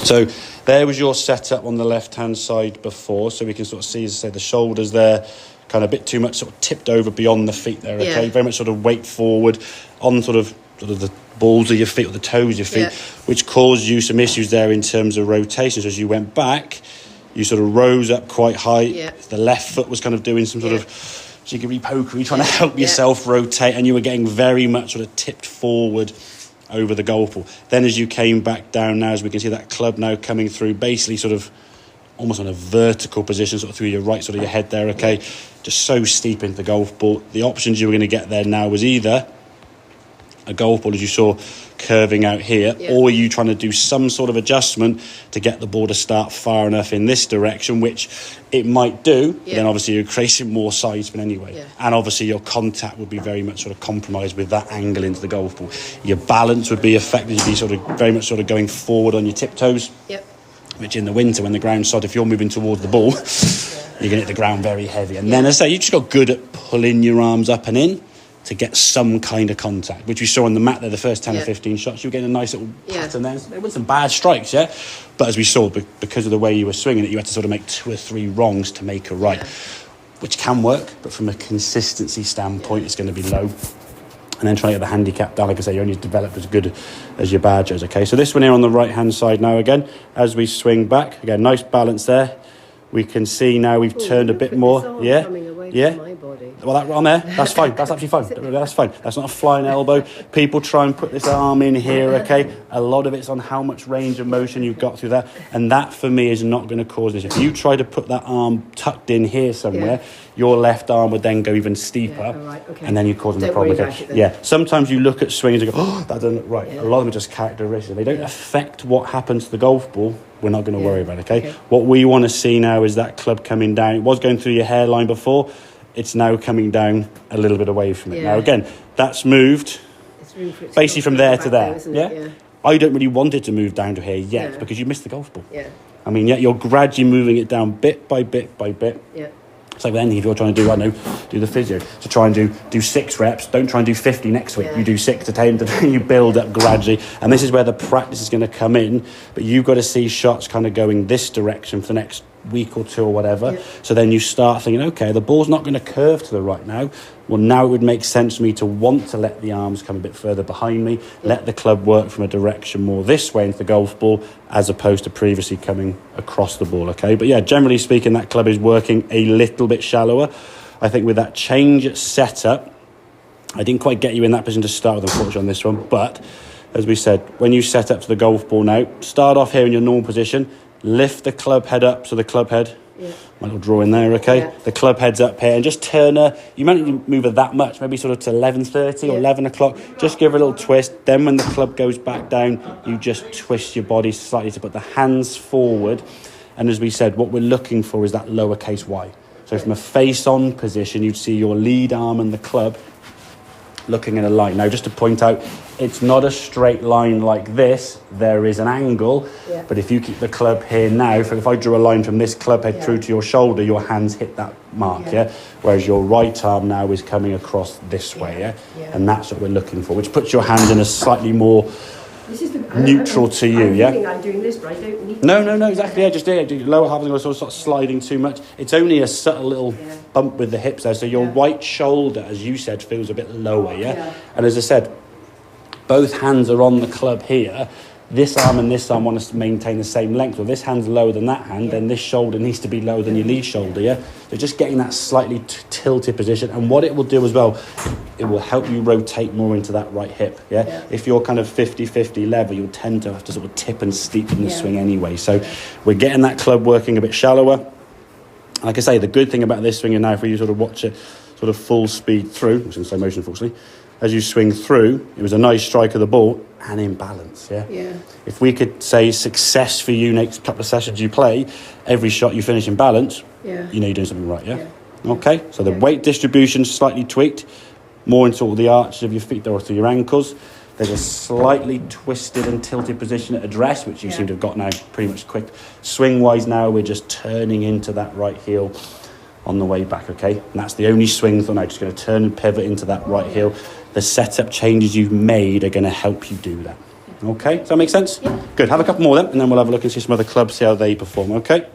So there was your setup on the left-hand side before, so we can sort of see, as I say, the shoulders there, kind of a bit too much sort of tipped over beyond the feet there, okay? Very much sort of weight forward on sort of the balls of your feet or the toes of your feet, which caused you some issues there in terms of rotations. As you went back, you sort of rose up quite high. The left foot was kind of doing some sort of jiggery-pokery, trying to help yourself rotate, and you were getting very much sort of tipped forward over the golf ball. Then as you came back down now, as we can see that club now coming through, basically sort of almost on a vertical position, sort of through your right sort of your head there, okay? Just so steep into the golf ball. The options you were going to get there now was either a golf ball, as you saw, curving out here, or you trying to do some sort of adjustment to get the ball to start far enough in this direction, which it might do, but then obviously you're creating more side spin anyway. And obviously your contact would be very much sort of compromised with that angle into the golf ball. Your balance would be affected. You'd be sort of very much sort of going forward on your tiptoes, which in the winter, when the ground's soft, if you're moving towards the ball, you're going to hit the ground very heavy. And then, as I say, you just got good at pulling your arms up and in to get some kind of contact, which we saw on the mat there, the first 10 or 15 shots. You were getting a nice little pattern there. There were some bad strikes, but as we saw, because of the way you were swinging it, you had to sort of make 2 or 3 wrongs to make a right, which can work, but from a consistency standpoint, it's going to be low. And then trying to get the handicap down, like I say, you're only developed as good as your badgers, okay? So this one here on the right-hand side now, again, as we swing back, again, nice balance there. We can see now we've turned a bit more. Well, that on there, that's fine. That's absolutely fine. That's fine. That's not a flying elbow. People try and put this arm in here, okay? A lot of it's on how much range of motion you've got through that. And that, for me, is not going to cause this. If you try to put that arm tucked in here somewhere, your left arm would then go even steeper, and then you cause them a problem. Okay? Sometimes you look at swings and go, oh, that doesn't look right. A lot of them are just characteristics. They don't affect what happens to the golf ball. We're not going to worry about it, okay? What we want to see now is that club coming down. It was going through your hairline before. It's now coming down a little bit away from it. Now, again, that's moved basically from there to there. I don't really want it to move down to here yet because you missed the golf ball. I mean, you're gradually moving it down bit by bit by bit. It's like with anything, if you're trying to do, I know, do the physio. So try and do 6 reps. Don't try and do 50 next week. You do 6 to 10, to 10, you build up gradually. And this is where the practice is going to come in. But you've got to see shots kind of going this direction for the next week or 2 or whatever. So then you start thinking, okay, the ball's not going to curve to the right now. Well, now it would make sense for me to want to let the arms come a bit further behind me, let the club work from a direction more this way into the golf ball, as opposed to previously coming across the ball, okay? But yeah, generally speaking, that club is working a little bit shallower. I think with that change at setup, I didn't quite get you in that position to start with, unfortunately, on this one. But as we said, when you set up to the golf ball now, start off here in your normal position, lift the club head up, so the club head, my little drawing there, okay? The club head's up here, and just turn her, you might not move her that much, maybe sort of to 11:30 or 11 o'clock, just give her a little twist. Then when the club goes back down, you just twist your body slightly to put the hands forward. And as we said, what we're looking for is that lowercase y. So from a face-on position, you'd see your lead arm and the club looking in a line. Now, just to point out, it's not a straight line like this. There is an angle, but if you keep the club here now, if I drew a line from this club head through to your shoulder, your hands hit that mark, whereas your right arm now is coming across this way, and that's what we're looking for, which puts your hands in a slightly more neutral to you, I'm doing this, but I don't need No, exactly. Just do lower half, and sort of start sliding too much. It's only a subtle little bump with the hips there, so your right shoulder, as you said, feels a bit lower, And as I said, both hands are on the club here. This arm and this arm want to maintain the same length. Well, this hand's lower than that hand, then this shoulder needs to be lower than your lead shoulder, So just getting that slightly tilted position. And what it will do as well, it will help you rotate more into that right hip, If you're kind of 50-50 level, you'll tend to have to sort of tip and steep in the swing anyway. So we're getting that club working a bit shallower. Like I say, the good thing about this swing, and now if you sort of watch it sort of full speed through, which is in slow motion, unfortunately, as you swing through, it was a nice strike of the ball and in balance, If we could say success for you next couple of sessions you play, every shot you finish in balance, you know you're doing something right, Okay, so the weight distribution slightly tweaked, more into all the arches of your feet or to your ankles. There's a slightly twisted and tilted position at address, which you seem to have got now pretty much quick. Swing-wise now, we're just turning into that right heel on the way back, okay? And that's the only swing thought. Now just going to turn and pivot into that right heel. The setup changes you've made are going to help you do that. Okay, does that make sense? Yeah. Good. Have a couple more then, and then we'll have a look and see some other clubs, see how they perform. Okay.